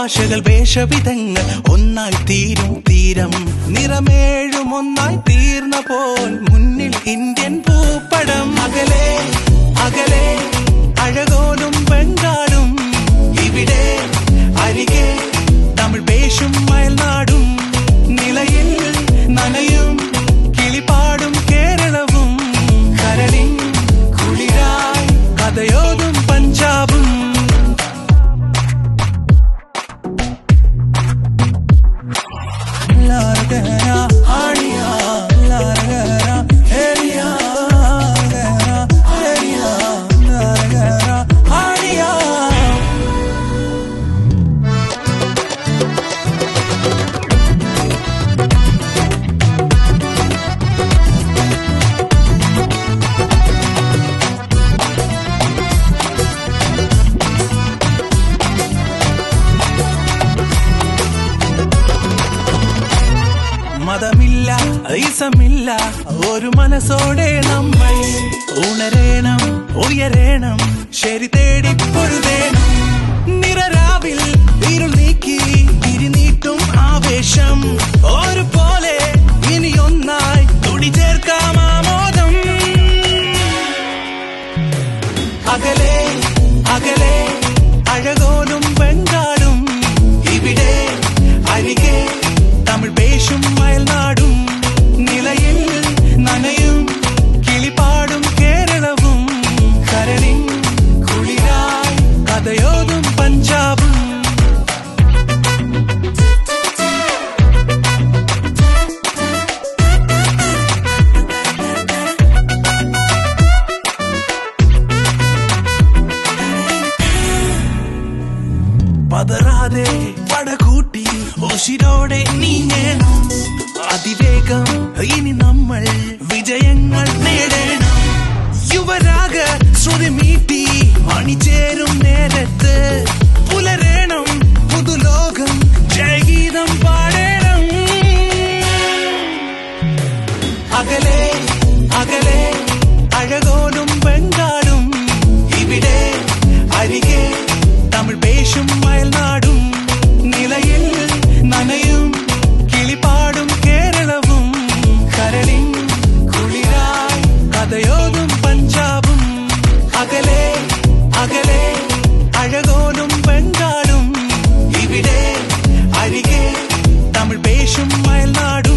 ഭാഷകൾ വേഷവിധങ്ങൾ ഒന്നായി തീരും തീരം നിറമേഴും ഒന്നായി തീർന്ന പോൽ മുന്നിൽ ഇന്ത്യൻ ഭൂപടം അകലെ അകലെ അഴകോലും ബംഗാളും ഇവിടെ അരികെ തമിഴ് പേശും മയൽനാടും നിലയിൽ നനയും കിളിപാടും കേരളവും കരളിൻ കുളിരായി കഥയോതും പഞ്ചാബും മതമില്ല ഐസമില്ല ഒരു മനസ്സോടെ നമ്മൾ ഉണരേണം ഉയരേണം ശരി തേടി പൊരുതേണം നിറരാവിൽ ഇരുൾ നീക്കി തിരിനീട്ടും ആവേശം ഒരുപോലെ ഇനി ഒന്നായി തുടി ചേർക്കാം ആമോദം അകലെ അകലെ അഴകോലും ബംഗാളും ഇവിടെ അരികെ തമിഴ് പേശും മയൽനാടും നിലയിൽ നനയും കിളിപാടും കേരളവും കരളിൻ കുളിരായി കഥയോതും പഞ്ചാബും പതറാതെ പടകൂട്ടി ഉശിരോടെ നീങ്ങേണം അതിവേഗം ഇനി നമ്മൾ വിജയങ്ങൾ നേടണം യുവരാഗ ശ്രുതി മീട്ടി അണിചേരും നേരത്ത് പുലരേണം പുതുലോകം ജയഗീതം പാടേണം അകലെ അകലെ അഴകോലും ബംഗാളും ഇവിടെ അരികെ തമിഴ് പേശും മയൽനാടും നിലയിൽ നനയും കിളിപാടും കേരളവും കരളിൻ കുളിരായി കഥയോതും പഞ്ചാബും അകലെ അകലെ അഴകോലും ബംഗാളും ഇവിടെ അരികെ തമിഴ് പേശും മയൽനാടും